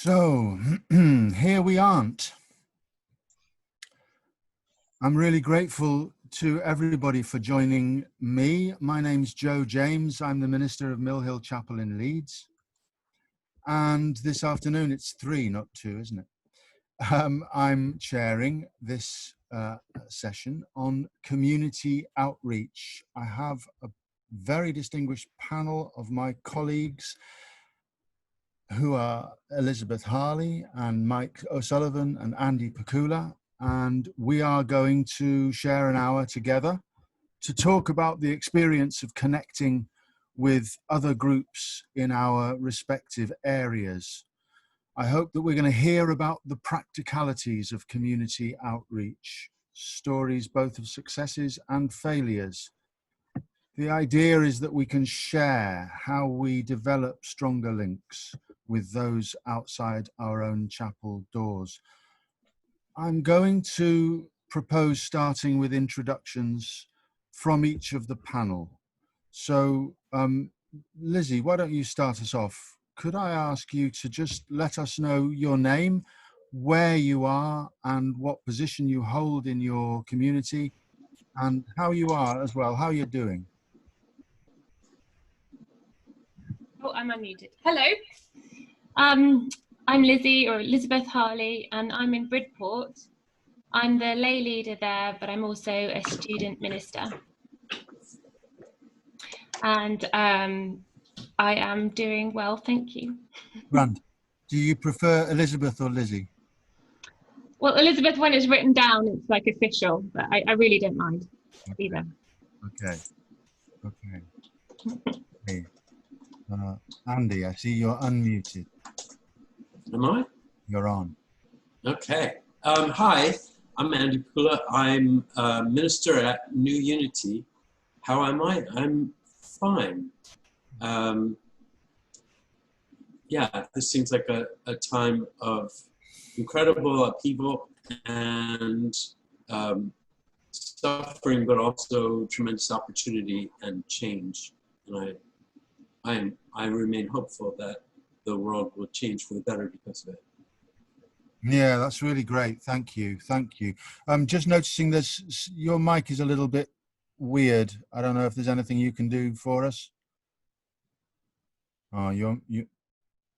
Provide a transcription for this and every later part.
So here we aren't. I'm really grateful to everybody for joining me. My name's Joe James. I'm the minister of Mill Hill Chapel in Leeds. And this afternoon, it's 3, not 2, isn't it? I'm chairing this session on community outreach. I have a very distinguished panel of my colleagues who are Elizabeth Harley and Mike O'Sullivan and Andy Pakula. And we are going to share an hour together to talk about the experience of connecting with other groups in our respective areas. I hope that we're going to hear about the practicalities of community outreach, stories both of successes and failures. The idea is that we can share how we develop stronger links with those outside our own chapel doors. I'm going to propose starting with introductions from each of the panel. So, Lizzie, why don't you start us off? Could I ask you to just let us know your name, where you are, and what position you hold in your community, and how you are as well, how you're doing? Oh, I'm unmuted. Hello. I'm Lizzie, or Elizabeth Harley, and I'm in Bridport. I'm the lay leader there, but I'm also a student minister. And I am doing well, thank you. Grand. Do you prefer Elizabeth or Lizzie? Well, Elizabeth, when it's written down, it's like official, but I really don't mind either. Okay. Hey. Andy, I see you're unmuted. Am I? You're on. Okay. Hi, I'm Andy Pakula. I'm a minister at New Unity. How am I? I'm fine. Yeah, this seems like a time of incredible upheaval and suffering, but also tremendous opportunity and change. And I remain hopeful that the world will change for the better because of it. Yeah, that's really great. Thank you. Thank you. I'm just noticing this, your mic is a little bit weird. I don't know if there's anything you can do for us. Oh,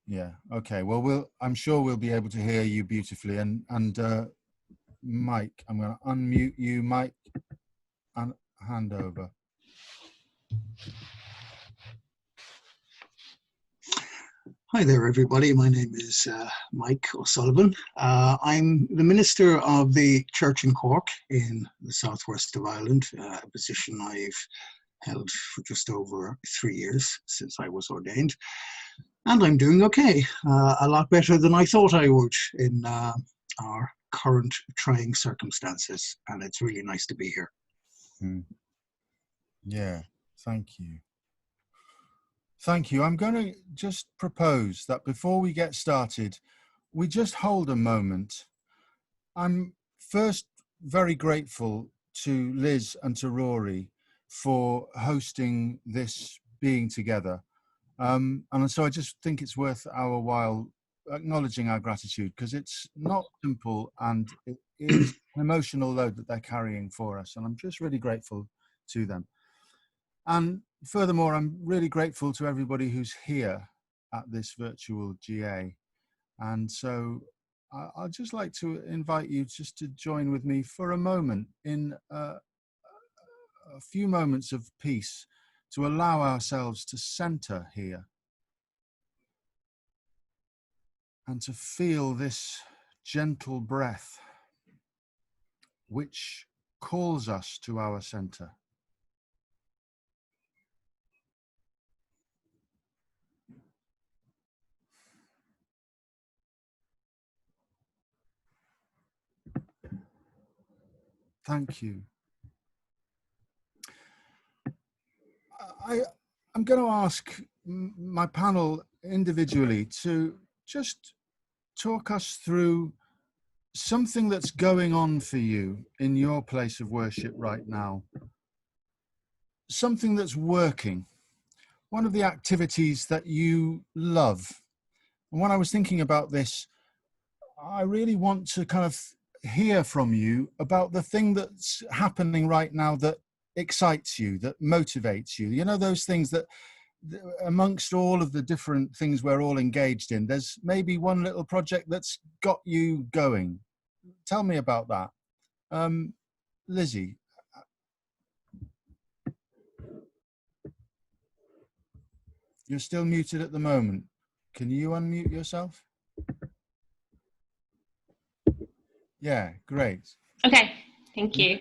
yeah. Okay. Well, I'm sure we'll be able to hear you beautifully. And Mike, I'm going to unmute you, Mike, and hand over. Hi there, everybody. My name is Mike O'Sullivan. I'm the minister of the church in Cork in the southwest of Ireland, a position I've held for just over 3 years since I was ordained. And I'm doing okay, a lot better than I thought I would in our current trying circumstances. And it's really nice to be here. Yeah, thank you. Thank you. I'm going to just propose that before we get started, we just hold a moment. I'm first very grateful to Liz and to Rory for hosting this being together. And so I just think it's worth our while acknowledging our gratitude, because it's not simple and it is an emotional load that they're carrying for us. And I'm just really grateful to them. And furthermore, I'm really grateful to everybody who's here at this virtual GA. And so I'd just like to invite you just to join with me for a moment in a few moments of peace to allow ourselves to center here and to feel this gentle breath which calls us to our center. Thank you. I'm going to ask my panel individually to just talk us through something that's going on for you in your place of worship right now. Something that's working. One of the activities that you love And when I was thinking about this, I really want to kind of hear from you about the thing that's happening right now that excites you, that motivates you. You know, those things that amongst all of the different things we're all engaged in, there's maybe one little project that's got you going. Tell me about that. Lizzie. You're still muted at the moment. Can you unmute yourself? Yeah, great. Okay, thank you.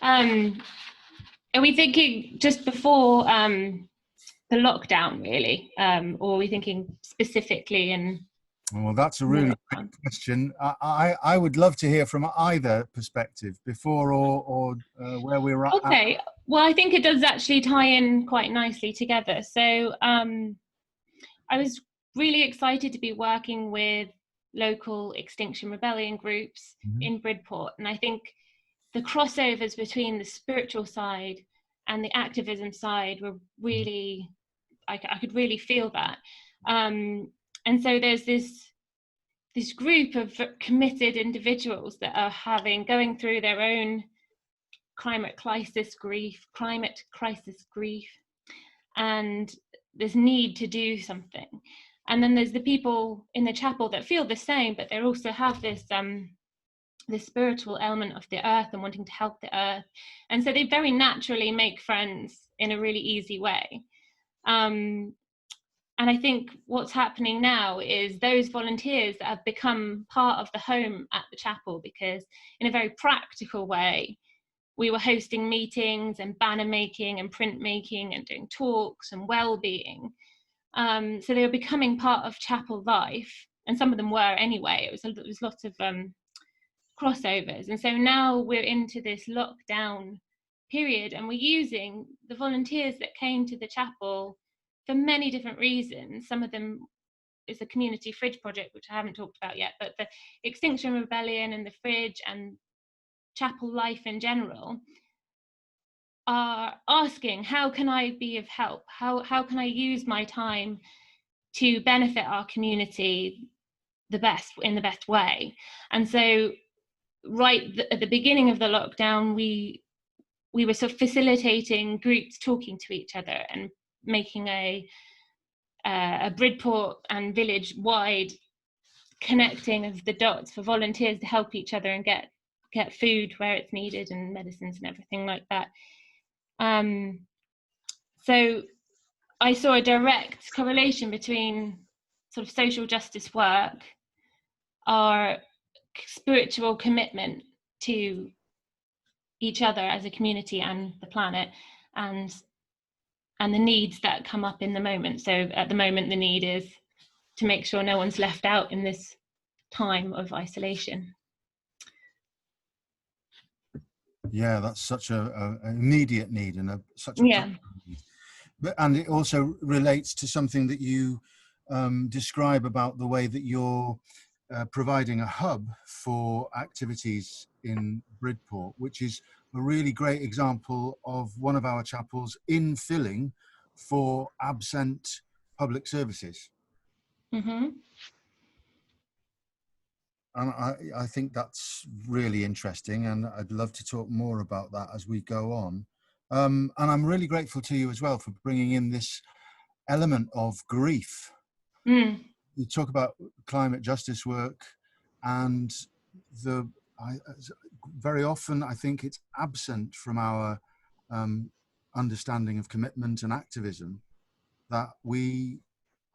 Are we thinking just before the lockdown, really? Or are we thinking specifically in... Well, that's a really great question. I would love to hear from either perspective, before or where we're at. Okay, well, I think it does actually tie in quite nicely together. So I was really excited to be working with local Extinction Rebellion groups in Bridport. And I think the crossovers between the spiritual side and the activism side were really, I could really feel that. And so there's this group of committed individuals that are going through their own climate crisis grief, and this need to do something. And then there's the people in the chapel that feel the same, but they also have this spiritual element of the earth and wanting to help the earth. And so they very naturally make friends in a really easy way. And I think what's happening now is those volunteers that have become part of the home at the chapel, because in a very practical way, we were hosting meetings and banner making and print making and doing talks and well-being. So they were becoming part of chapel life, and some of them were anyway. It was lots of crossovers. And so now we're into this lockdown period, and we're using the volunteers that came to the chapel for many different reasons. Some of them is a community fridge project, which I haven't talked about yet, but the Extinction Rebellion and the fridge and chapel life in general are asking, how can I be of help? How can I use my time to benefit our community in the best way? And so at the beginning of the lockdown, we were sort of facilitating groups talking to each other and making a Bridport and village wide connecting of the dots for volunteers to help each other and get food where it's needed and medicines and everything like that. So I saw a direct correlation between sort of social justice work, our spiritual commitment to each other as a community and the planet, and the needs that come up in the moment. So at the moment, the need is to make sure no one's left out in this time of isolation. Yeah, that's such an immediate need and such a need. And it also relates to something that you describe about the way that you're providing a hub for activities in Bridport, which is a really great example of one of our chapels infilling for absent public services. Mm-hmm. And I think that's really interesting, and I'd love to talk more about that as we go on. And I'm really grateful to you as well for bringing in this element of grief. You talk about climate justice work, and very often I think it's absent from our understanding of commitment and activism, that we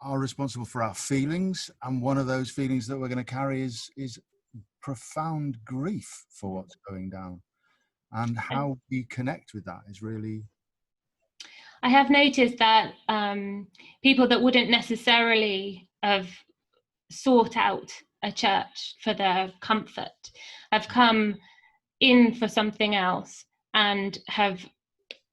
are responsible for our feelings, and one of those feelings that we're going to carry is profound grief for what's going down, and how we connect with that is really... I have noticed that people that wouldn't necessarily have sought out a church for their comfort have come in for something else and have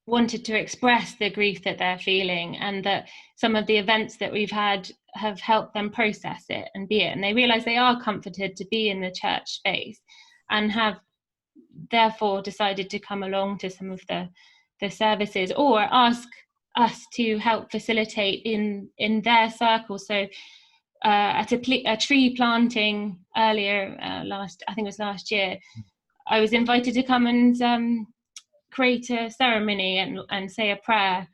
wanted to express the grief that they're feeling, and that some of the events that we've had have helped them process it and be it. And they realize they are comforted to be in the church space, and have therefore decided to come along to some of the services, or ask us to help facilitate in their circle. So at a tree planting earlier I think it was last year. I was invited to come and create a ceremony and say a prayer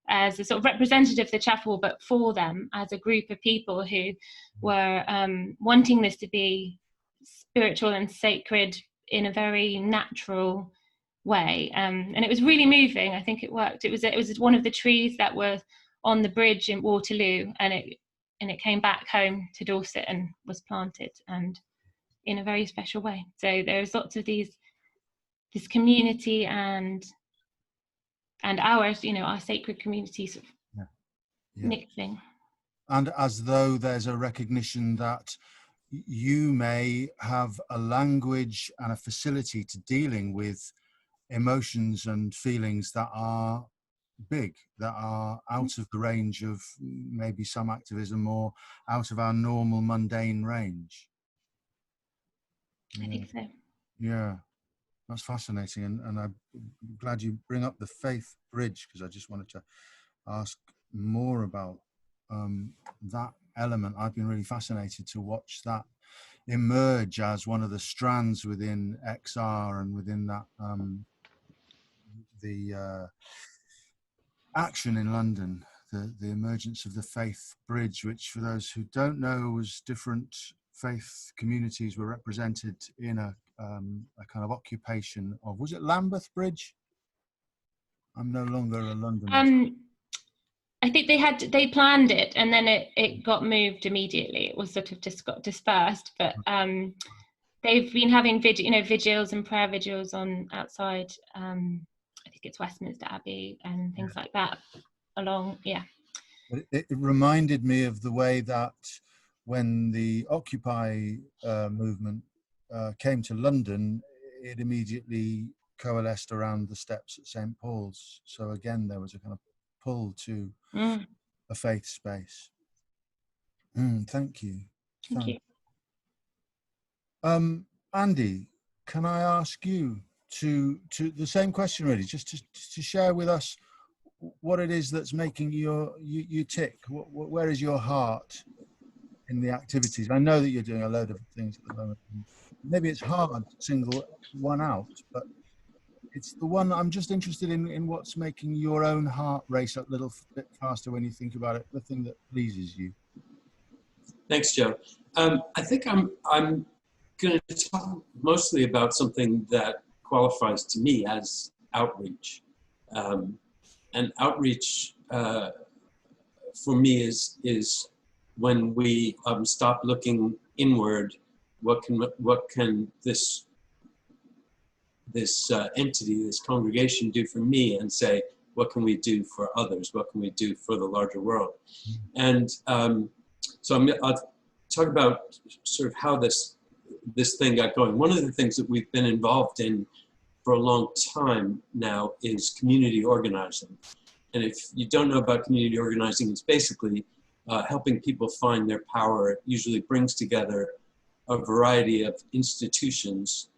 as a sort of representative of the chapel, but for them as a group of people who were wanting this to be spiritual and sacred in a very natural way, and it was really moving. I think it worked. It was one of the trees that was on the bridge in Waterloo, and it came back home to Dorset and was planted, and in a very special way. So there's lots of this community and ours, our sacred communities mixing. And as though there's a recognition that you may have a language and a facility to dealing with emotions and feelings that are big, that are out of the range of maybe some activism or out of our normal mundane range. I think so. Yeah, that's fascinating. And I'm glad you bring up the faith bridge, because I just wanted to ask more about that element. I've been really fascinated to watch that emerge as one of the strands within XR and within that the action in London, the emergence of the faith bridge, which for those who don't know was different faith communities were represented in a kind of occupation of, was it Lambeth Bridge? I'm no longer a Londoner. I think they planned it, and then it got moved immediately. It was sort of just got dispersed, but they've been having vigils and prayer vigils on outside. I think it's Westminster Abbey and things like that. It reminded me of the way that when the Occupy movement came to London, it immediately coalesced around the steps at St. Paul's. So again, there was a kind of pull to a faith space. Thank you. Thank you. Andy, can I ask you to the same question, really, just to share with us what it is that's making you tick? Where is your heart in the activities? I know that you're doing a load of things at the moment. Maybe it's hard to single one out, but it's the one I'm just interested in what's making your own heart race a little bit faster when you think about it, the thing that pleases you. Thanks, Joe. I think I'm going to talk mostly about something that qualifies to me as outreach. And outreach for me is when we stop looking inward. What can this entity, this congregation, do for me, and say, what can we do for others? What can we do for the larger world? And so I'll talk about sort of how this thing got going. One of the things that we've been involved in for a long time now is community organizing. And if you don't know about community organizing, it's basically helping people find their power. It usually brings together a variety of institutions.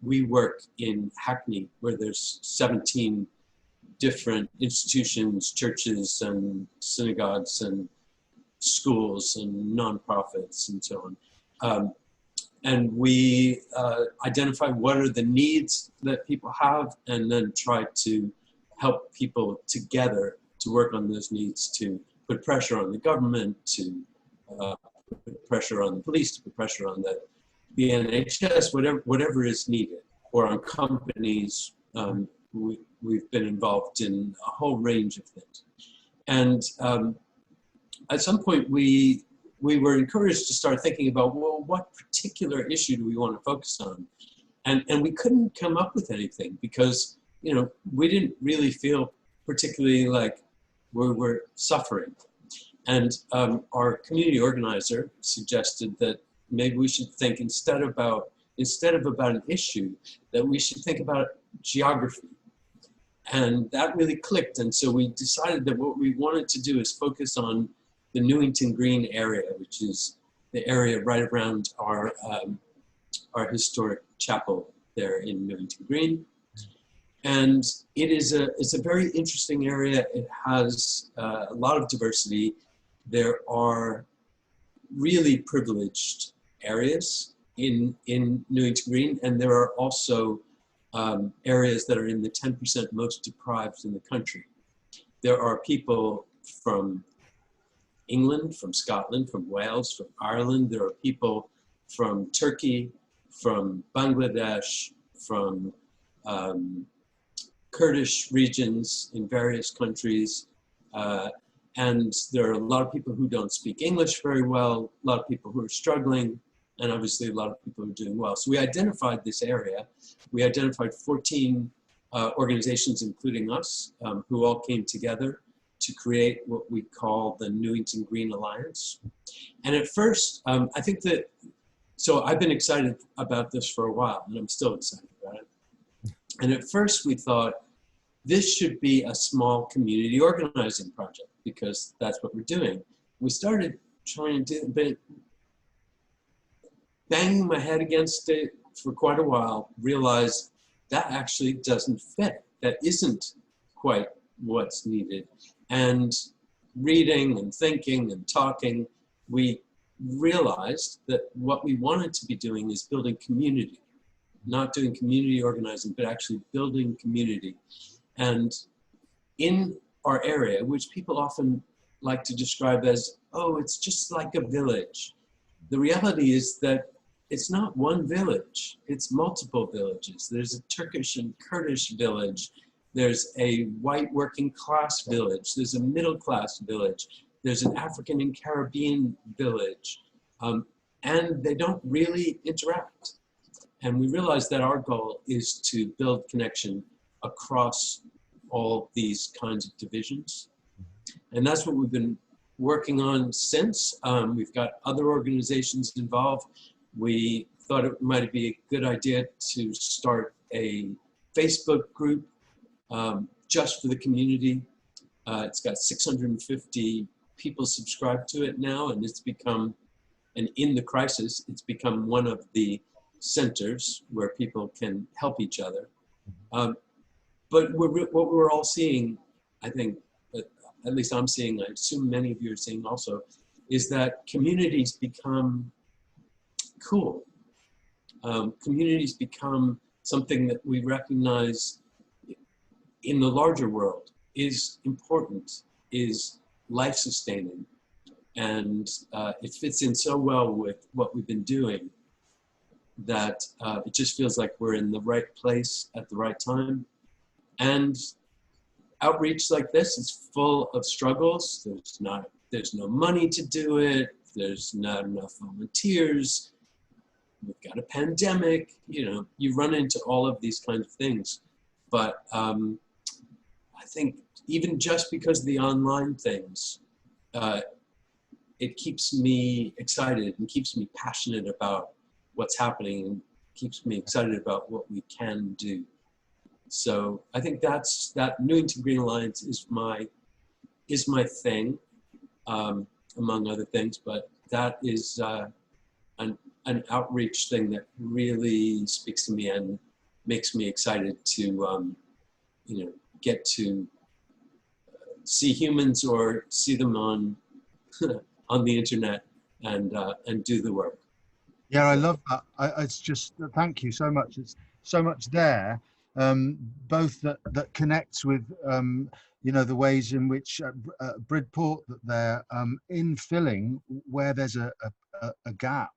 We work in Hackney, where there's 17 different institutions, churches and synagogues and schools and nonprofits and so on. And we identify what are the needs that people have, and then try to help people together to work on those needs, to put pressure on the government, to put pressure on the police, to put pressure on the NHS, whatever is needed, or on companies. We've been involved in a whole range of things. And at some point we were encouraged to start thinking about, well, what particular issue do we want to focus on? And we couldn't come up with anything, because we didn't really feel particularly like we were suffering. And our community organizer suggested that maybe we should think instead of about an issue, that we should think about geography. And that really clicked. And so we decided that what we wanted to do is focus on the Newington Green area, which is the area right around our historic chapel there in Newington Green. And it's a very interesting area. It has a lot of diversity. There are really privileged areas in Newington Green, and there are also areas that are in the 10% most deprived in the country. There are people from England, from Scotland, from Wales, from Ireland. There are people from Turkey, from Bangladesh, from Kurdish regions in various countries. And there are a lot of people who don't speak English very well, a lot of people who are struggling, and obviously a lot of people who are doing well. So we identified this area. We identified 14 organizations, including us, who all came together to create what we call the Newington Green Alliance. And at first, I think that, so I've been excited about this for a while, and I'm still excited about it. And at first we thought, this should be a small community organizing project, because that's what we're doing. We started trying to do it, banging my head against it for quite a while, realized that actually doesn't fit. That isn't quite what's needed. And reading and thinking and talking, we realized that what we wanted to be doing is building community, not doing community organizing, but actually building community. And in our area, which people often like to describe as, oh, it's just like a village. The reality is that it's not one village, it's multiple villages. There's a Turkish and Kurdish village. There's a white working class village. There's a middle class village. There's an African and Caribbean village. And they don't really interact. And we realized that our goal is to build connection across all these kinds of divisions. And that's what we've been working on since. We've got other organizations involved. We thought it might be a good idea to start a Facebook group just for the community. It's got 650 people subscribed to it now, and it's become, and in the crisis, it's become one of the centers where people can help each other. But what we're all seeing, I think, at least I'm seeing, I assume many of you are seeing also, is that communities become cool. Communities become something that we recognize in the larger world is important, is life-sustaining, and it fits in so well with what we've been doing that it just feels like we're in the right place at the right time. And outreach like this is full of struggles. There's no money to do it. There's not enough volunteers. We've got a pandemic. You know, you run into all of these kinds of things. But I think even just because of the online things, it keeps me excited and keeps me passionate about what's happening and keeps me excited about what we can do. So I think that Newington Green Alliance is my thing, among other things. But that is an outreach thing that really speaks to me and makes me excited to get to see humans or see them on on the internet and do the work. Yeah, I love that. It's just, thank you so much. It's so much there. Both that connects with the ways in which Bridport, that they're infilling where there's a gap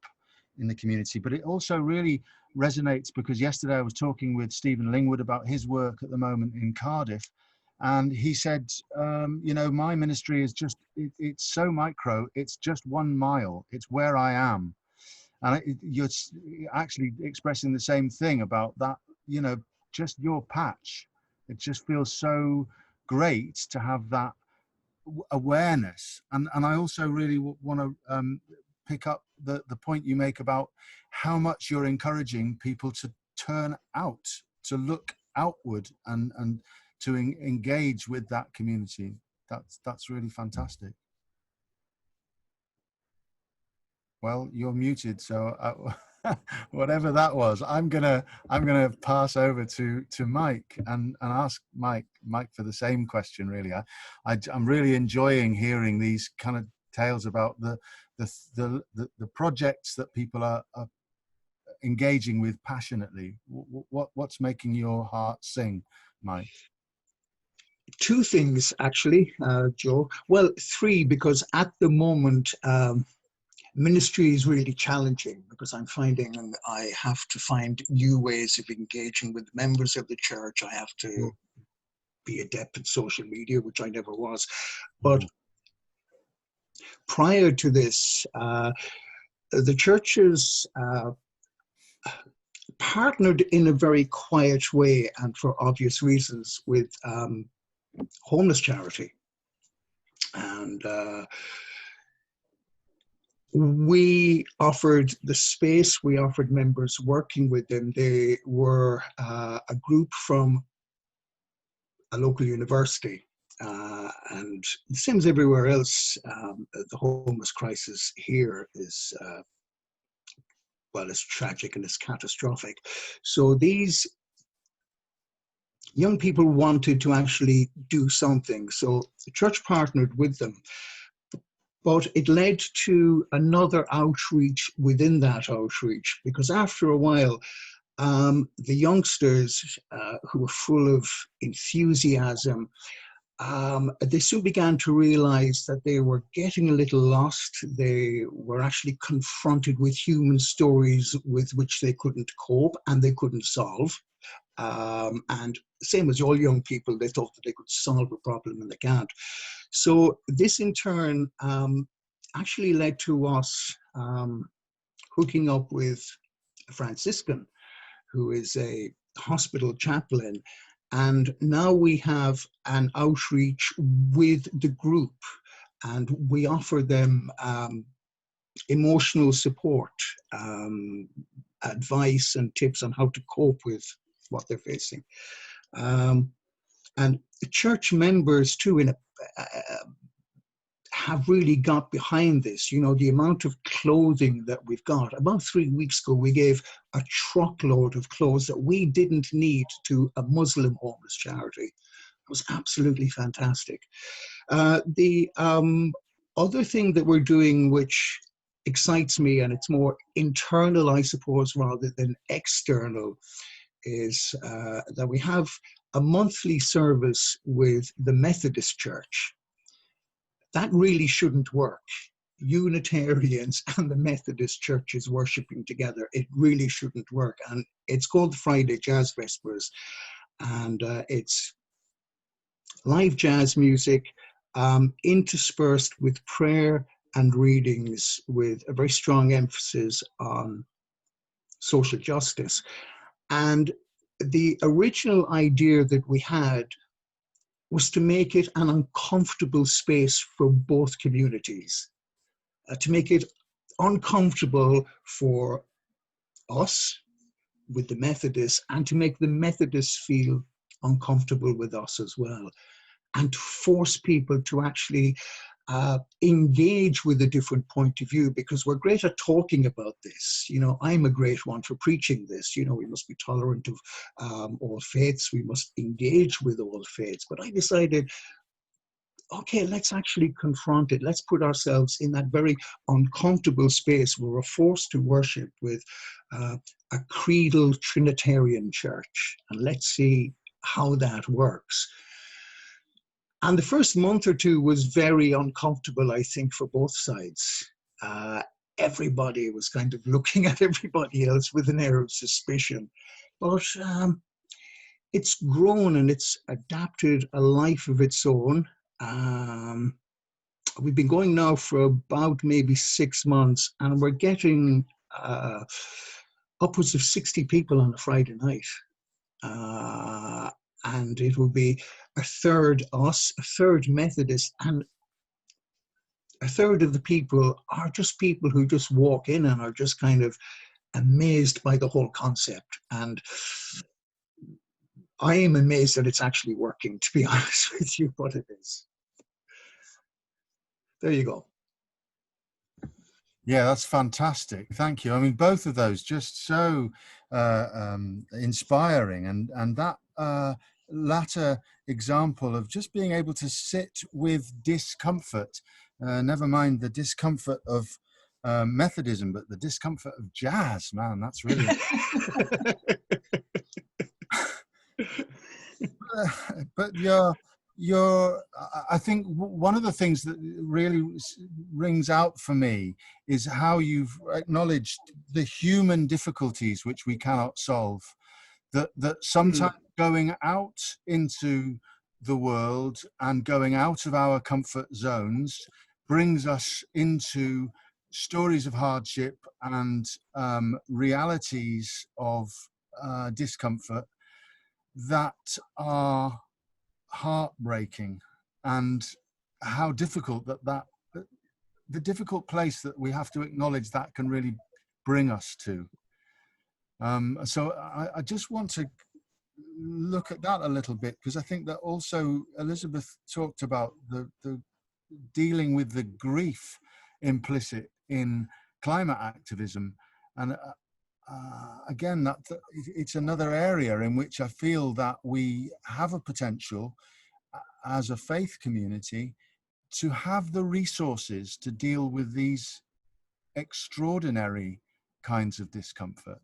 in the community, but it also really resonates because yesterday I was talking with Stephen Lingwood about his work at the moment in Cardiff, and he said, my ministry is just, it's so micro, it's just 1 mile, it's where I am. And you're actually expressing the same thing about that, just your patch. It just feels so great to have that awareness. And I also really want to pick up the point you make about how much you're encouraging people to turn out, to look outward and to engage with that community. That's really fantastic. Well, you're muted, so whatever that was, I'm gonna pass over to Mike and ask Mike for the same question. Really, I'm really enjoying hearing these kind of tales about the projects that people are engaging with passionately. What's making your heart sing, Mike? Two things, actually, Joe. Well, three, because at the moment, ministry is really challenging, because I'm finding I have to find new ways of engaging with members of the church. I have to be adept at social media, which I never was. But prior to this, the churches partnered in a very quiet way, and for obvious reasons, with homeless charity. And we offered the space, we offered members working with them. They were a group from a local university. And the same as everywhere else, the homeless crisis here is, well, it's tragic and it's catastrophic. So these young people wanted to actually do something. So the church partnered with them. But it led to another outreach within that outreach, because after a while, the youngsters who were full of enthusiasm, they soon began to realize that they were getting a little lost. They were actually confronted with human stories with which they couldn't cope and they couldn't solve. And same as all young people, they thought that they could solve a problem and they can't. So this in turn actually led to us hooking up with a Franciscan who is a hospital chaplain. And now we have an outreach with the group, and we offer them emotional support, advice and tips on how to cope with what they're facing. And the church members too have really got behind this. You know, the amount of clothing that we've got. About 3 weeks ago, we gave a truckload of clothes that we didn't need to a Muslim homeless charity. It was absolutely fantastic. The other thing that we're doing, which excites me, and it's more internal, I suppose, rather than external, is that we have a monthly service with the Methodist Church. That really shouldn't work. Unitarians and the Methodist churches worshiping together, it really shouldn't work. And it's called the Friday Jazz Vespers, and it's live jazz music interspersed with prayer and readings, with a very strong emphasis on social justice. And the original idea that we had was to make it an uncomfortable space for both communities, to make it uncomfortable for us with the Methodists, and to make the Methodists feel uncomfortable with us as well, and to force people to actually engage with a different point of view, because we're great at talking about this. You know, I'm a great one for preaching this. You know, we must be tolerant of all faiths. We must engage with all faiths. But I decided, okay, let's actually confront it. Let's put ourselves in that very uncomfortable space where we're forced to worship with a creedal Trinitarian church. And let's see how that works. And the first month or two was very uncomfortable, I think, for both sides. Everybody was kind of looking at everybody else with an air of suspicion. But it's grown and it's adapted a life of its own. We've been going now for about maybe 6 months, and we're getting upwards of 60 people on a Friday night. And it will be a third us, a third Methodist, and a third of the people are just people who just walk in and are just kind of amazed by the whole concept. And I am amazed that it's actually working, to be honest with you, but it is. There you go. Yeah, that's fantastic. Thank you. I mean, both of those just so inspiring, and that latter example of just being able to sit with discomfort Never mind the discomfort of Methodism, but the discomfort of jazz, man, that's really... But I think one of the things that really rings out for me is how you've acknowledged the human difficulties which we cannot solve, that sometimes going out into the world and going out of our comfort zones brings us into stories of hardship and realities of discomfort that are heartbreaking, and how difficult the difficult place that we have to acknowledge that can really bring us to. So I just want to look at that a little bit, because I think that also Elizabeth talked about the dealing with the grief implicit in climate activism, and again, it's another area in which I feel that we have a potential as a faith community to have the resources to deal with these extraordinary kinds of discomfort.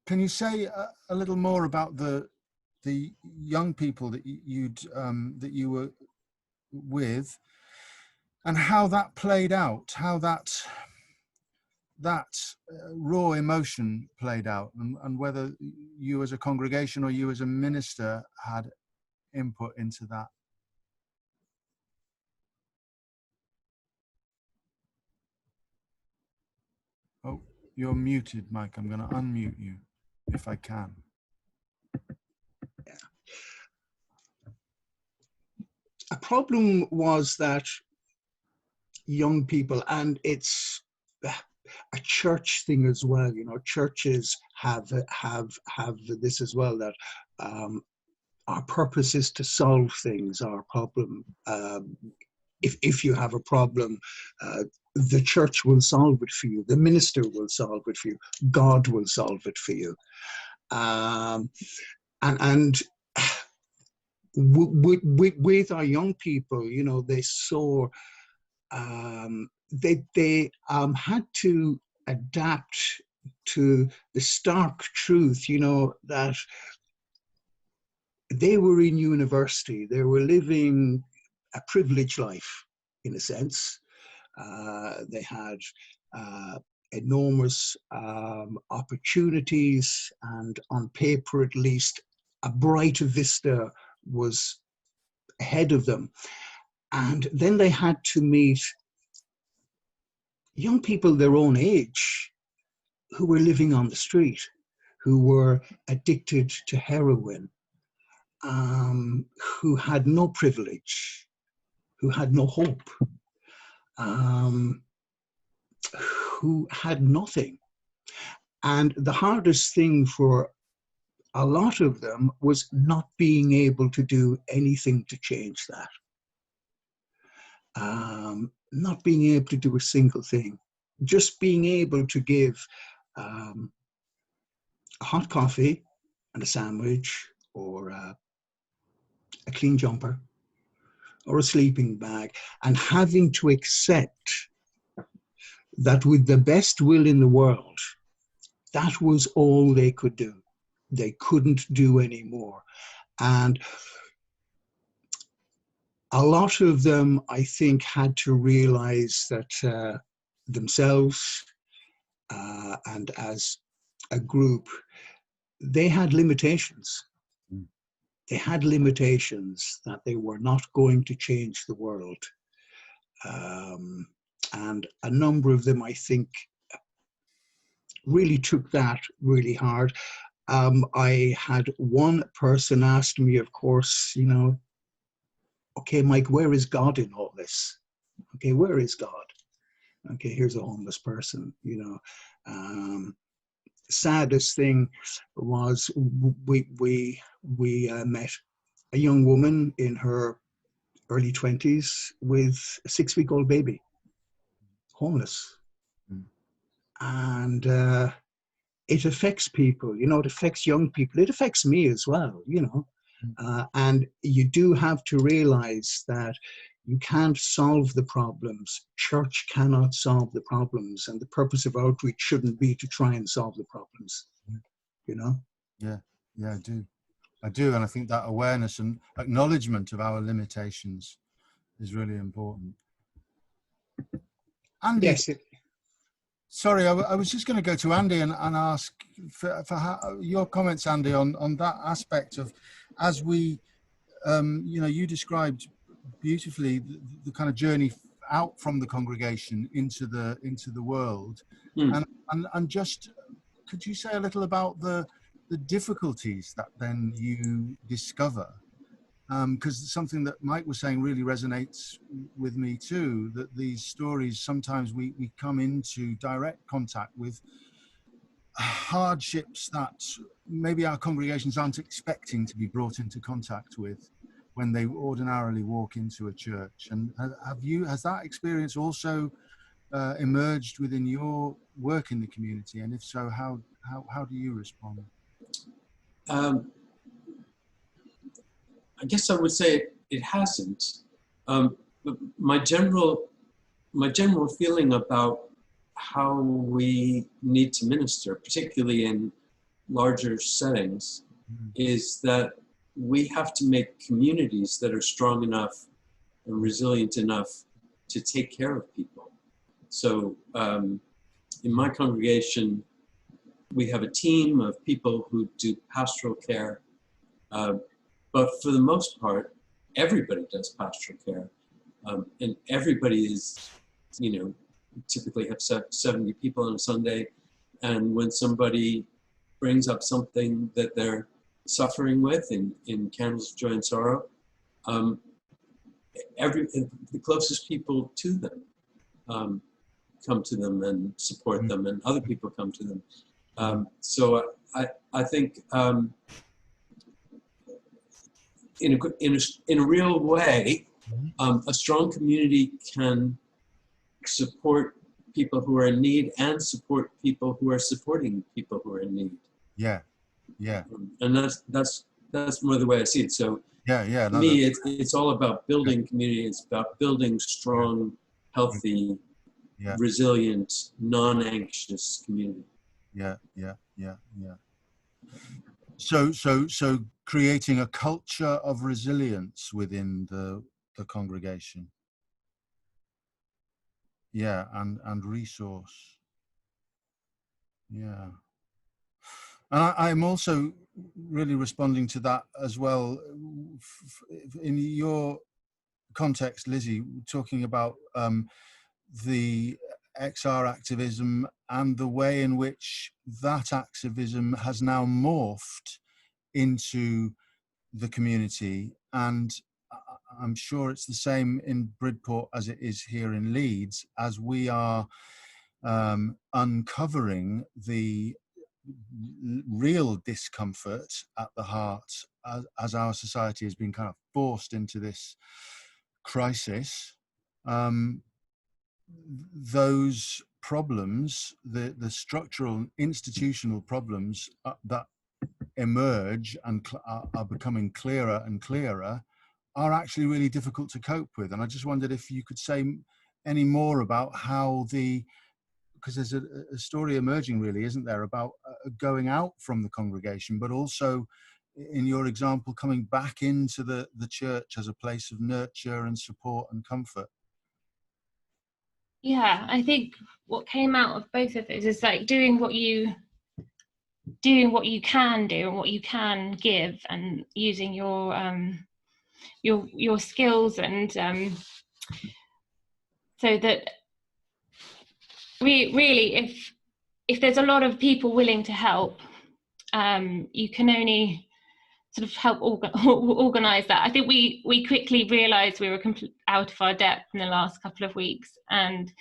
Can you say a little more about the young people that you were with, and how that played out, how that raw emotion played out, and whether you as a congregation or you as a minister had input into that? Oh, you're muted, Mike. I'm going to unmute you if I can. A problem was that young people, and it's a church thing as well, you know, churches have this as well, that our purpose is to solve things, our problem. If you have a problem, the church will solve it for you, the minister will solve it for you, God will solve it for you. And with our young people, you know, they saw, they had to adapt to the stark truth, you know, that they were in university, they were living a privileged life, in a sense. They had enormous opportunities, and on paper at least, a brighter vista was ahead of them. And then they had to meet young people their own age who were living on the street, who were addicted to heroin, who had no privilege, who had no hope, who had nothing. And the hardest thing for a lot of them was not being able to do anything to change that. Not being able to do a single thing. Just being able to give a hot coffee and a sandwich, or a clean jumper, or a sleeping bag, and having to accept that with the best will in the world, that was all they could do. They couldn't do any more. And a lot of them, I think, had to realize that themselves and as a group, they had limitations. They had limitations, that they were not going to change the world. And a number of them, I think, really took that really hard. I had one person ask me, of course, you know, okay, Mike, where is God in all this? Okay, where is God? Okay, here's a homeless person, you know. Saddest thing was we met a young woman in her early 20s with a 6-week-old baby, homeless. And it affects people, you know, it affects young people. It affects me as well, you know. And you do have to realize that You can't solve the problems. Church cannot solve the problems, and the purpose of outreach shouldn't be to try and solve the problems, you know? Yeah, yeah, I do, and I think that awareness and acknowledgement of our limitations is really important. Andy, Yes. sorry, I was just going to go to Andy and ask for your comments, Andy, on that aspect of, as we, you know, you described beautifully the kind of journey out from the congregation into the world, and just could you say a little about the difficulties that then you discover? Because something that Mike was saying really resonates with me too, that these stories, sometimes we come into direct contact with hardships that maybe our congregations aren't expecting to be brought into contact with when they ordinarily walk into a church. And has that experience also emerged within your work in the community? And if so, how do you respond? I guess I would say it hasn't. But my general feeling about how we need to minister, particularly in larger settings, is that we have to make communities that are strong enough and resilient enough to take care of people. So in my congregation, we have a team of people who do pastoral care. But for the most part, everybody does pastoral care. And everybody is, you know, typically have 70 people on a Sunday. And when somebody brings up something that they're suffering with in Candles of Joy and Sorrow, the closest people to them come to them and support them, and other people come to them. So I think in a real way, a strong community can support people who are in need and support people who are supporting people who are in need. Yeah, yeah. And that's more the way I see it. So yeah. To me, it's all about building community. It's about building strong, healthy, resilient, non-anxious community. Yeah. So creating a culture of resilience within the congregation. Yeah, and resource. Yeah. And I'm also really responding to that as well. In your context, Lizzie, talking about the XR activism and the way in which that activism has now morphed into the community. And I'm sure it's the same in Bridport as it is here in Leeds, as we are uncovering the real discomfort at the heart as our society has been kind of forced into this crisis. Those problems, the structural institutional problems that emerge and are becoming clearer and clearer, are actually really difficult to cope with. And I just wondered if you could say any more about how because there's a story emerging, really, isn't there, about going out from the congregation, but also, in your example, coming back into the church as a place of nurture and support and comfort. Yeah, I think what came out of both of those is like doing what you can do and what you can give, and using your skills, and so that really, if there's a lot of people willing to help, you can only sort of help organize that. I think we quickly realized we were out of our depth in the last couple of weeks, and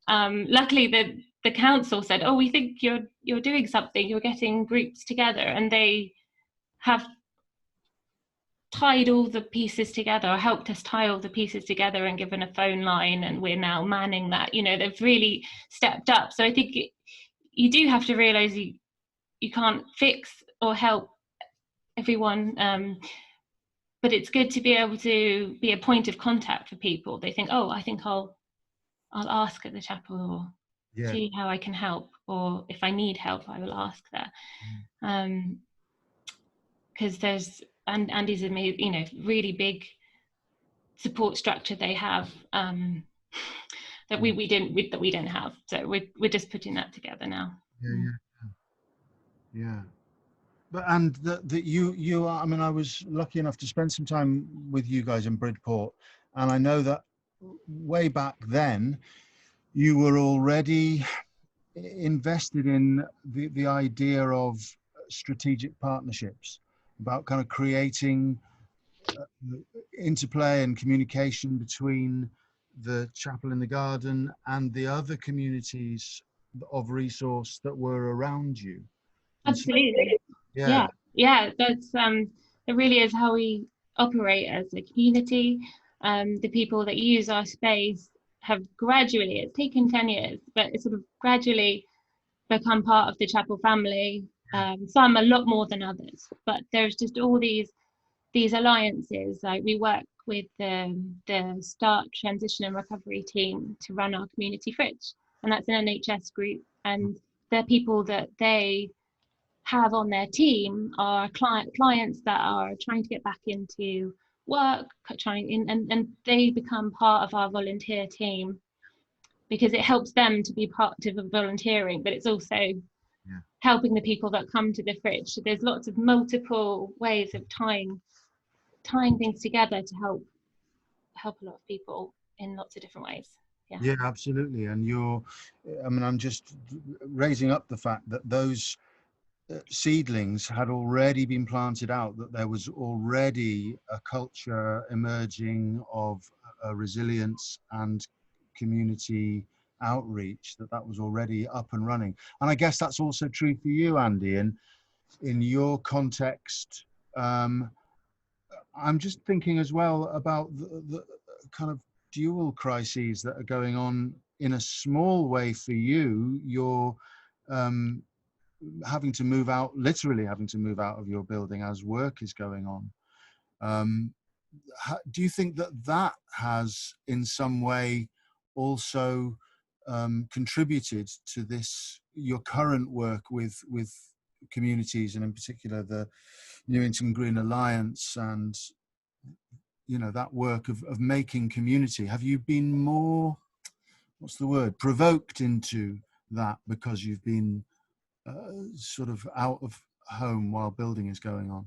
luckily the council said, oh, we think you're doing something, you're getting groups together, and they have tied all the pieces together, or helped us tie all the pieces together, and given a phone line, and we're now manning that. You know, they've really stepped up. So I think you do have to realize you can't fix or help everyone, but it's good to be able to be a point of contact for people. They think, oh, I think I'll ask at the chapel, or Yeah. see how I can help, or if I need help, I will ask there. Because there's Andy's amazing, you know, really big support structure they have, that we don't have. So we're just putting that together now. Yeah. But and that you are, I mean, I was lucky enough to spend some time with you guys in Bridport, and I know that way back then you were already invested in the idea of strategic partnerships, about kind of creating interplay and communication between the chapel in the garden and the other communities of resource that were around you. Absolutely. Yeah. That's it really is how we operate as a community. The people that use our space have gradually, it's taken 10 years, but it's sort of gradually become part of the chapel family. Some a lot more than others, but there's just all these alliances. Like we work with the START Transition and Recovery team to run our community fridge, and that's an NHS group, and the people that they have on their team are clients that are trying to get back into work, and they become part of our volunteer team, because it helps them to be part of volunteering, but it's also helping the people that come to the fridge. So there's lots of multiple ways of tying things together to help a lot of people in lots of different ways. Yeah, absolutely. And I mean, I'm just raising up the fact that those seedlings had already been planted out, that there was already a culture emerging of resilience and community outreach, that was already up and running. And I guess that's also true for you, Andy, and in your context. I'm just thinking as well about the kind of dual crises that are going on in a small way for you. You're literally having to move out of your building as work is going on. Do you think that has in some way also contributed to your current work with communities, and in particular the Newington Green Alliance, and that work of making community? Have you been more, provoked into that because you've been sort of out of home while building is going on?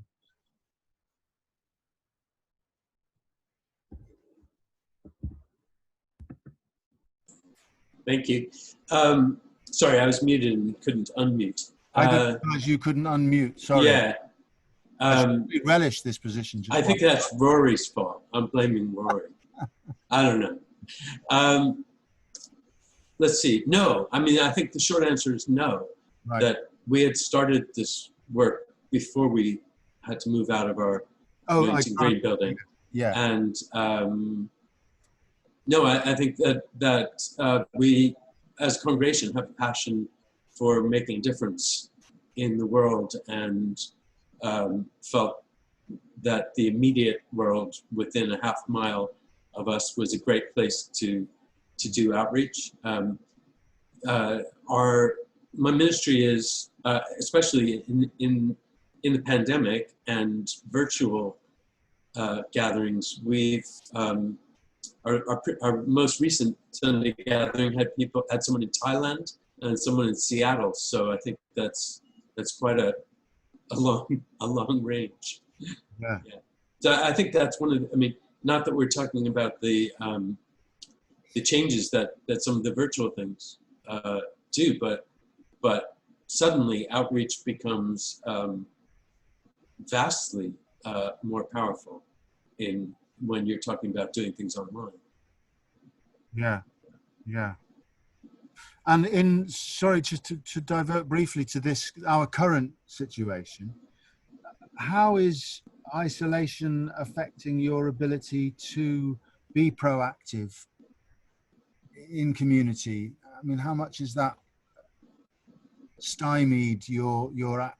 Thank you. Sorry, I was muted and couldn't unmute. I didn't realize you couldn't unmute. Sorry. Yeah. We relish this position. I think that's Rory's fault. I'm blaming Rory. I don't know. Let's see. No, I mean, I think the short answer is no. Right. That we had started this work before we had to move out of our Newington Green building. Yeah. And no, I think that we, as a congregation, have a passion for making a difference in the world, and felt that the immediate world within a half mile of us was a great place to do outreach. My ministry is, especially in the pandemic and virtual gatherings, we've our most recent Sunday gathering had someone in Thailand and someone in Seattle. So I think that's quite a long range. Yeah. So I think that's one of the, I mean, not that we're talking about the changes that some of the virtual things do, but suddenly outreach becomes vastly more powerful when you're talking about doing things online. Yeah. And sorry, just to divert briefly to our current situation, how is isolation affecting your ability to be proactive in community? I mean, how much is that stymied your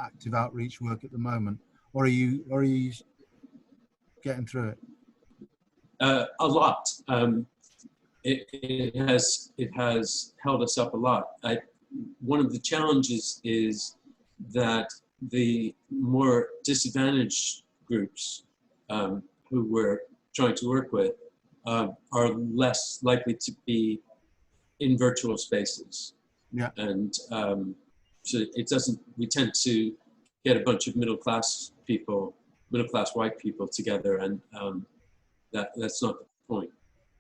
active outreach work at the moment, or are you getting through it? A lot. It has held us up a lot. One of the challenges is that the more disadvantaged groups who we're trying to work with are less likely to be in virtual spaces. Yeah. And so it doesn't, we tend to get a bunch of middle-class people, middle-class white people together, and that's not the point.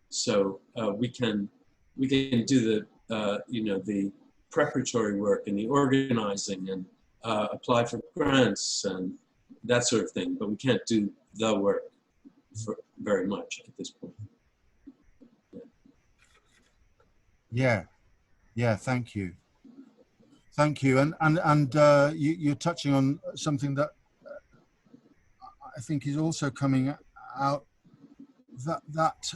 So we can do the, you know, the preparatory work and the organizing and apply for grants and that sort of thing, but we can't do the work for very much at this point. Yeah, yeah. Thank you, and you're touching on something that I think is also coming out, that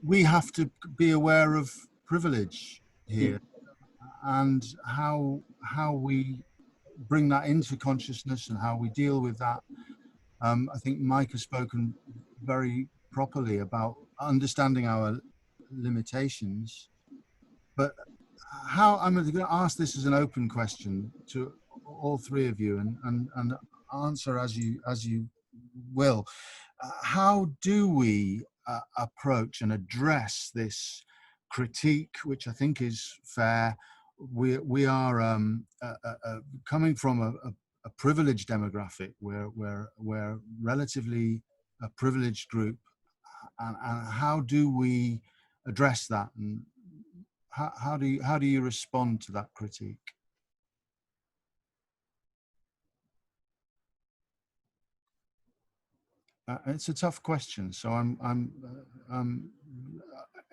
we have to be aware of privilege here, and how we bring that into consciousness and how we deal with that. I think Mike has spoken very properly about understanding our limitations, but how, I'm going to ask this as an open question to all three of you, and answer as you will. How do we approach and address this critique, which I think is fair? We are coming from a privileged demographic. We're relatively a privileged group, and how do we address that, and how do you respond to that critique? It's a tough question, so I'm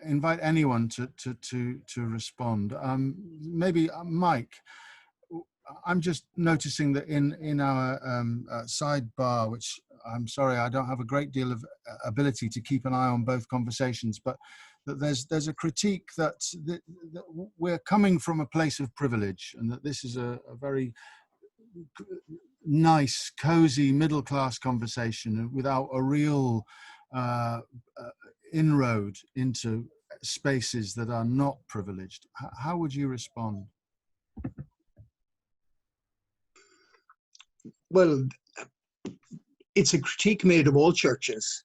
invite anyone to respond. Maybe Mike. I'm just noticing that in our sidebar, which I'm sorry, I don't have a great deal of ability to keep an eye on both conversations, but that there's a critique that we're coming from a place of privilege, and that this is a very nice, cozy, middle-class conversation without a real inroad into spaces that are not privileged. How would you respond? Well, it's a critique made of all churches.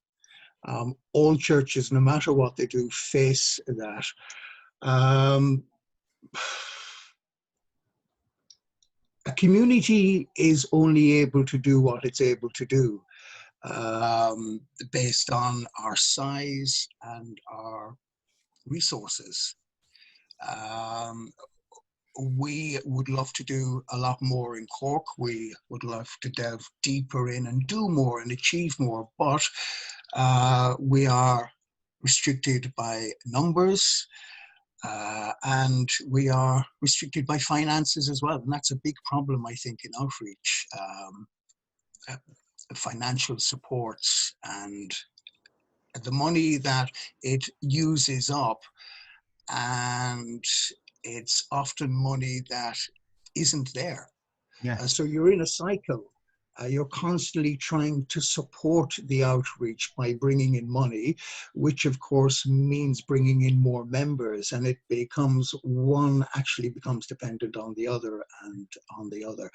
All churches, no matter what they do, face that. A community is only able to do what it's able to do, based on our size and our resources. We would love to do a lot more in Cork. We would love to delve deeper in and do more and achieve more, but we are restricted by numbers, and we are restricted by finances as well. And that's a big problem, I think, in outreach. Financial supports and the money that it uses up, and it's often money that isn't there. Yeah. So you're in a cycle. You're constantly trying to support the outreach by bringing in money, which of course means bringing in more members, and it becomes, one actually becomes dependent on the other and on the other.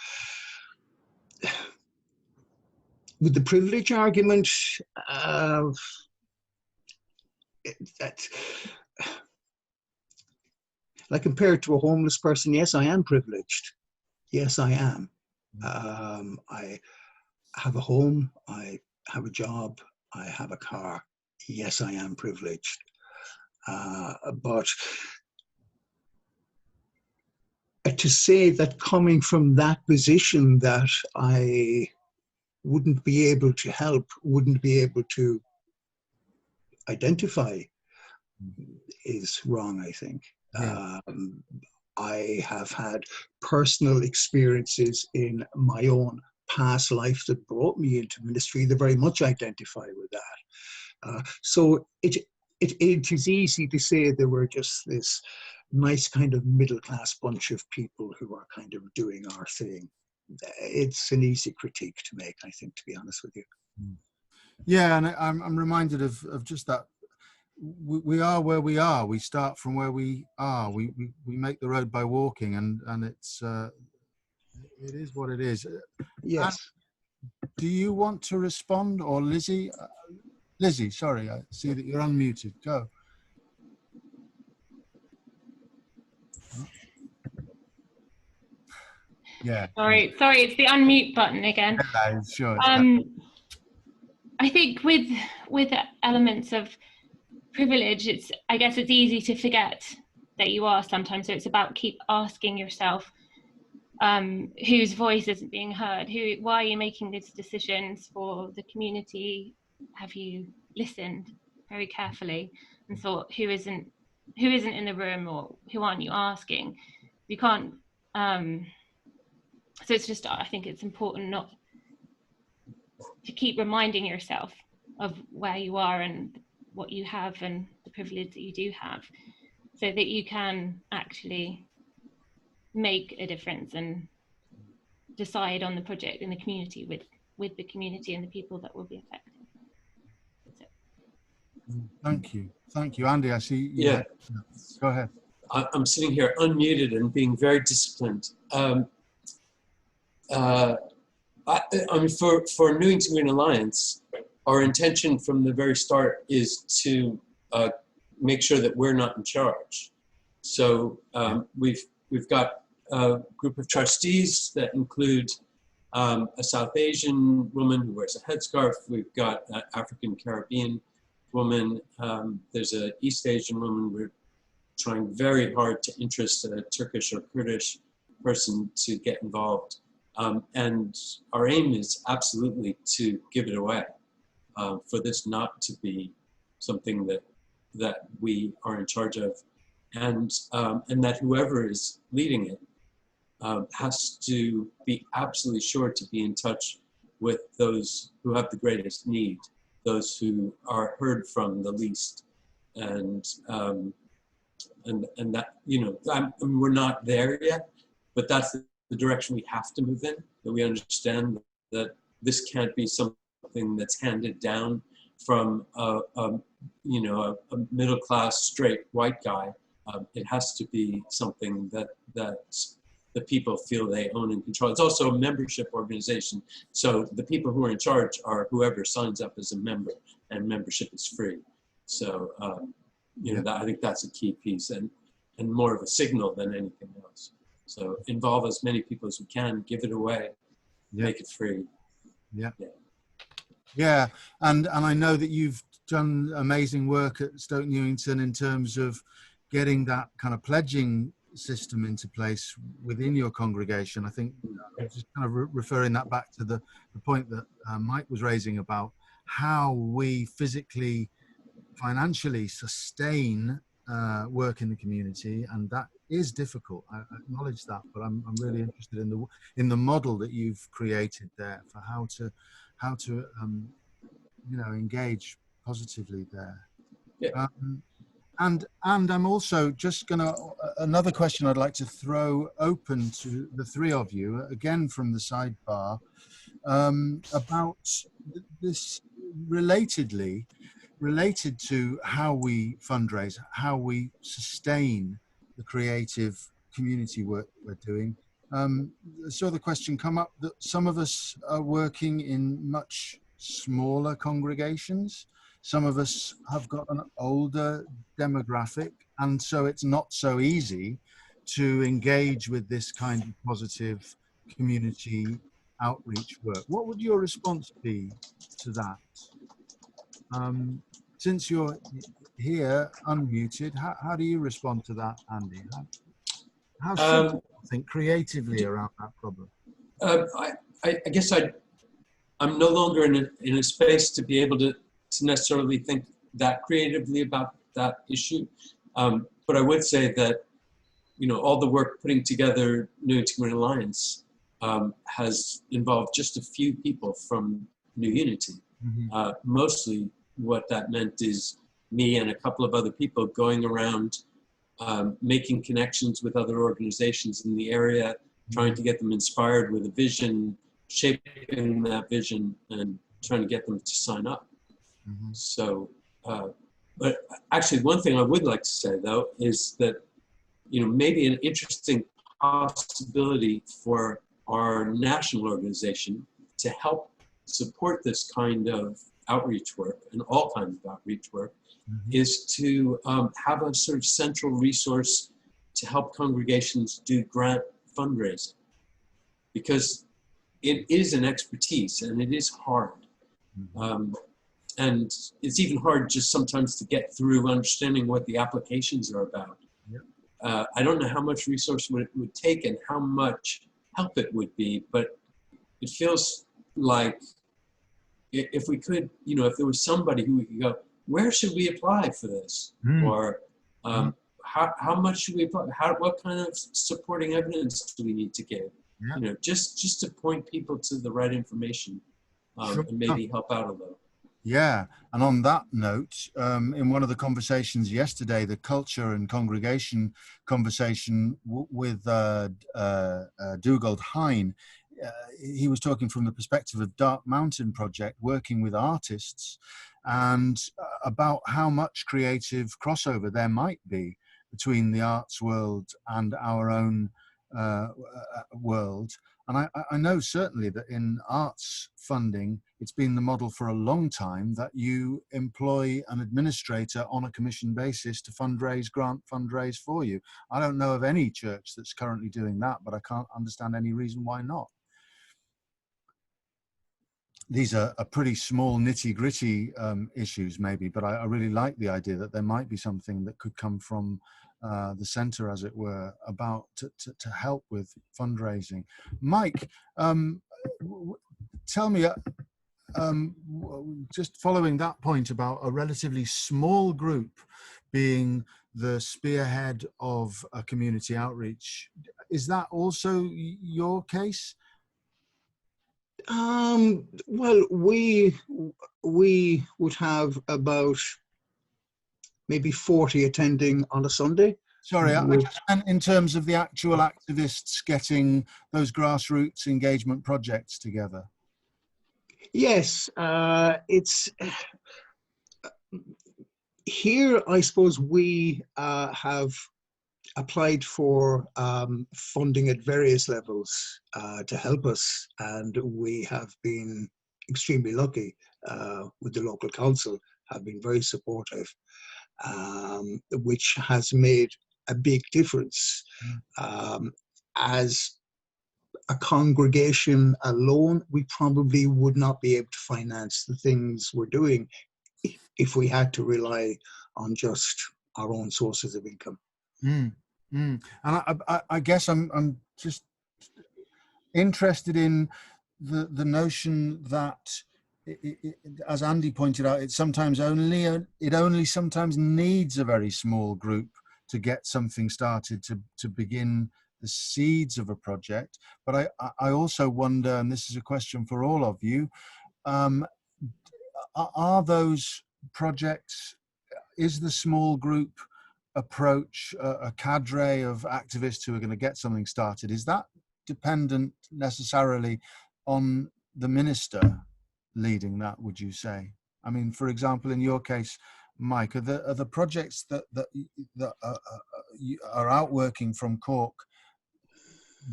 With the privilege argument, like compared to a homeless person, yes, I am privileged. Yes, I am. I have a home, I have a job, I have a car. Yes, I am privileged. But to say that coming from that position that I wouldn't be able to help, wouldn't be able to identify, is wrong, I think. Yeah. I have had personal experiences in my own past life that brought me into ministry that very much identify with that. So it is easy to say that we're just this nice kind of middle-class bunch of people who are kind of doing our thing. It's an easy critique to make, I think, to be honest with you. Yeah, and I'm reminded of just that. We are where we are. We start from where we are. We make the road by walking, and it's it is what it is. Yes. Do you want to respond, or Lizzie? Lizzie, sorry, I see that you're unmuted. Go. Yeah. Sorry, it's the unmute button again. Yeah, sure. I think with elements of privilege, I guess it's easy to forget that you are sometimes. So it's about keep asking yourself, whose voice isn't being heard? Why are you making these decisions for the community? Have you listened very carefully and thought who isn't in the room, or who aren't you asking? You can't. So it's just, I think it's important not to keep reminding yourself of where you are and what you have and the privilege that you do have, so that you can actually make a difference and decide on the project in the community with the community and the people that will be affected. Thank you, Andy. I see. Yeah. Go ahead. I'm sitting here unmuted and being very disciplined. I mean, for Newington Green Alliance, our intention from the very start is to make sure that we're not in charge. So we've got a group of trustees that include a South Asian woman who wears a headscarf. We've got an African Caribbean woman. There's an East Asian woman. We're trying very hard to interest a Turkish or Kurdish person to get involved. And our aim is absolutely to give it away, for this not to be something that we are in charge of, and that whoever is leading it has to be absolutely sure to be in touch with those who have the greatest need, those who are heard from the least, and that, you know, I mean, we're not there yet, but that's the direction we have to move in, that we understand that this can't be something that's handed down from a middle-class straight white guy. It has to be something that the people feel they own and control. It's also a membership organization, so the people who are in charge are whoever signs up as a member, and membership is free. So I think that's a key piece, and more of a signal than anything else. So involve as many people as we can, give it away, make it free. Yeah, and I know that you've done amazing work at Stoke Newington in terms of getting that kind of pledging system into place within your congregation. I think just kind of referring that back to the point that Mike was raising about how we physically, financially sustain work in the community, and that is difficult. I acknowledge that, but I'm really interested in the model that you've created there for how to engage positively there. Yeah. And I'm also just gonna another question I'd like to throw open to the three of you, again from the sidebar, about this related to how we fundraise, how we sustain the creative community work we're doing. So the question come up that some of us are working in much smaller congregations. Some of us have got an older demographic, and so it's not so easy to engage with this kind of positive community outreach work. What would your response be to that? Since you're here unmuted, how do you respond to that, Andy? How should you think creatively around that problem? I guess I'm no longer in a space to be able to necessarily think that creatively about that issue. But I would say that, all the work putting together Newington Green Alliance has involved just a few people from New Unity. Mm-hmm. Mostly what that meant is me and a couple of other people going around making connections with other organizations in the area, trying to get them inspired with a vision, shaping that vision, and trying to get them to sign up. Mm-hmm. So, but actually, one thing I would like to say though is that, you know, maybe an interesting possibility for our national organization to help support this kind of outreach work and all kinds of outreach work is to have a sort of central resource to help congregations do grant fundraising, because it is an expertise and it is hard. And it's even hard just sometimes to get through understanding what the applications are about. I don't know how much resource it would take and how much help it would be, but it feels like if we could, you know, if there was somebody who we could go, where should we apply for this? Or how much should we apply? What kind of supporting evidence do we need to give? You know, just to point people to the right information and maybe help out a little. Yeah, and on that note, in one of the conversations yesterday, the culture and congregation conversation with Dugald Hine, he was talking from the perspective of Dark Mountain Project, working with artists, and about how much creative crossover there might be between the arts world and our own world. And I know certainly that in arts funding, it's been the model for a long time that you employ an administrator on a commission basis to fundraise for you. I don't know of any church that's currently doing that, but I can't understand any reason why not. These are pretty small nitty-gritty issues maybe, but I really like the idea that there might be something that could come from the center, as it were, about to help with fundraising. Mike, tell me, just following that point about a relatively small group being the spearhead of a community outreach, is that also your case? Well, we would have about maybe 40 attending on a Sunday. Sorry, I just meant in terms of the actual activists getting those grassroots engagement projects together. Yes, it's here. I suppose we have applied for funding at various levels to help us, and we have been extremely lucky with the local council, have been very supportive, which has made a big difference. As a congregation alone, we probably would not be able to finance the things we're doing if we had to rely on just our own sources of income. And I guess I'm just interested in the notion that, as Andy pointed out, it only sometimes needs a very small group to get something started, to begin the seeds of a project. But I also wonder, and this is a question for all of you, are those projects, is the small group approach a cadre of activists who are going to get something started, is that dependent necessarily on the minister leading that, would you say? I mean, for example, in your case, Mike, are the projects that are outworking from Cork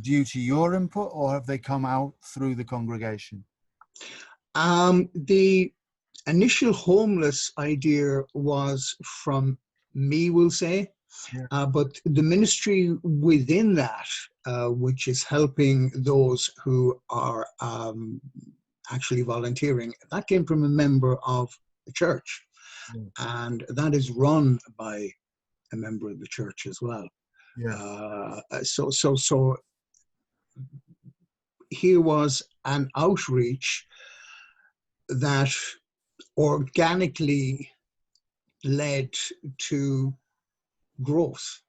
due to your input, or have they come out through the congregation? The initial homeless idea was from me, we'll say, but the ministry within that, which is helping those who are actually volunteering, that came from a member of the church, and that is run by a member of the church as well. So here was an outreach that organically led to growth,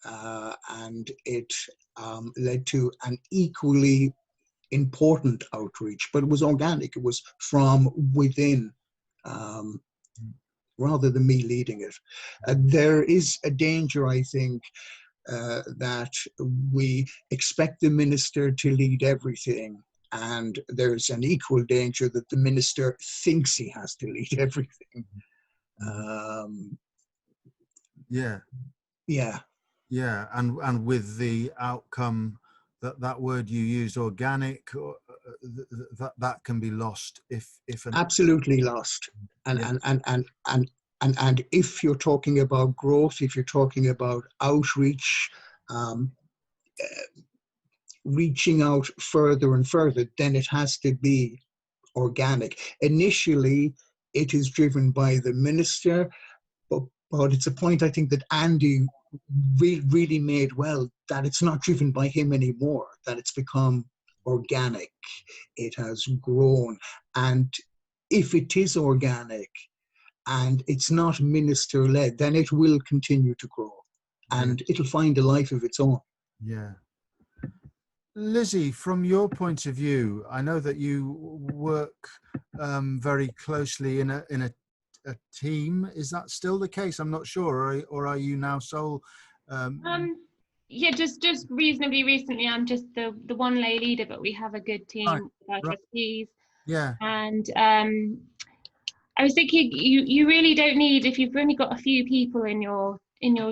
and it led to an equally important outreach, but it was organic. It was from within, rather than me leading it. There is a danger, I think, that we expect the minister to lead everything, and there's an equal danger that the minister thinks he has to lead everything. Yeah. Yeah. Yeah, and with the outcome that word you used, organic, or, that can be lost if Absolutely lost. And, yeah. and if you're talking about growth, if you're talking about outreach, reaching out further and further, then it has to be organic. Initially, it is driven by the minister, but it's a point I think that Andy really made well, that it's not driven by him anymore, that it's become organic. It has grown. And if it is organic and it's not minister-led, then it will continue to grow and it'll find a life of its own. Yeah. Lizzie, from your point of view, I know that you work very closely in a team. Is that still the case? I'm not sure. Or are you now sole? Yeah, just reasonably recently. I'm just the one lay leader, but we have a good team with our trustees. Yeah. And I was thinking, you really don't need, if you've only got a few people in your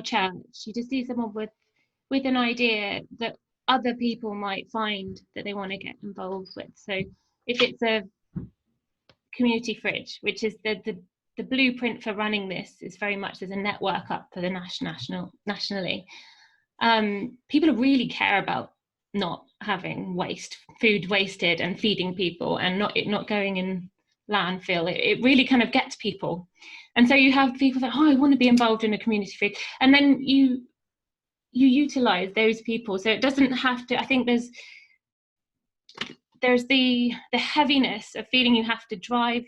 church, you just need someone with an idea that other people might find that they want to get involved with. So if it's a community fridge, which is the blueprint for running this, is very much there's a network up for the nationally. People really care about not having food wasted and feeding people and not going in landfill. It really kind of gets people. And so you have people that, I want to be involved in a community food. And then you utilize those people. So it doesn't have to, I think there's the heaviness of feeling you have to drive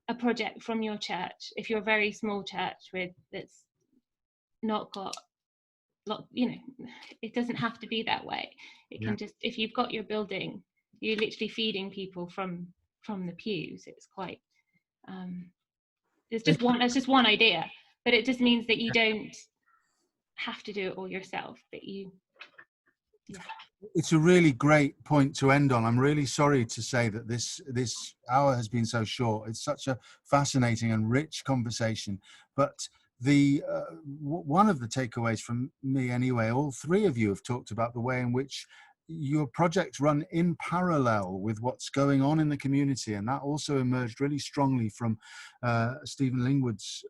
a project from your church. If you're a very small church that's not got, it doesn't have to be that way. It can just, if you've got your building, you're literally feeding people from the pews. It's quite, it's just one idea, but it just means that you don't have to do it all yourself, but It's a really great point to end on. I'm really sorry to say that this hour has been so short. It's such a fascinating and rich conversation, but the one of the takeaways from me anyway, all three of you have talked about the way in which your projects run in parallel with what's going on in the community, and that also emerged really strongly from Stephen Lingwood's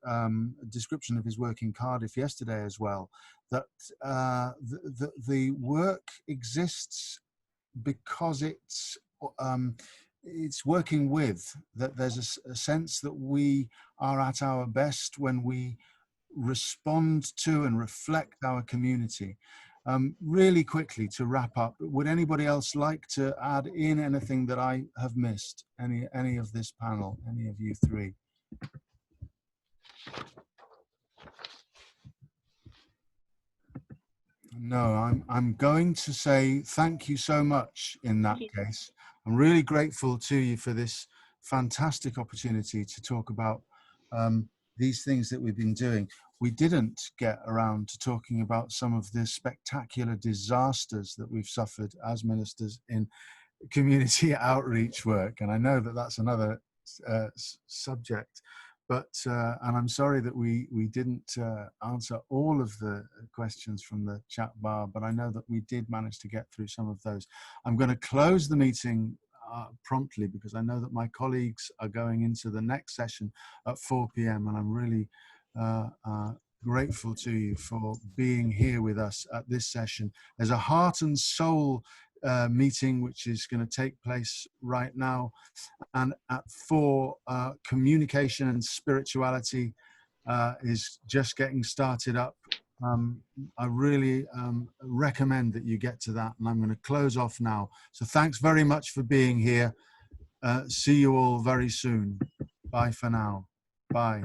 description of his work in Cardiff yesterday as well, that the work exists because it's working with, that there's a sense that we are at our best when we respond to and reflect our community. Really quickly to wrap up, would anybody else like to add in anything that I have missed? Any of this panel, any of you three? No, I'm going to say thank you so much in that case. I'm really grateful to you for this fantastic opportunity to talk about these things that we've been doing. We didn't get around to talking about some of the spectacular disasters that we've suffered as ministers in community outreach work. And I know that that's another subject, but, and I'm sorry that we didn't answer all of the questions from the chat bar, but I know that we did manage to get through some of those. I'm going to close the meeting promptly because I know that my colleagues are going into the next session at 4 p.m. and I'm really grateful to you for being here with us at this session. There's a heart and soul meeting which is going to take place right now, and at 4 communication and spirituality is just getting started up. I really recommend that you get to that, and I'm going to close off now. So thanks very much for being here. See you all very soon. Bye for now. Bye.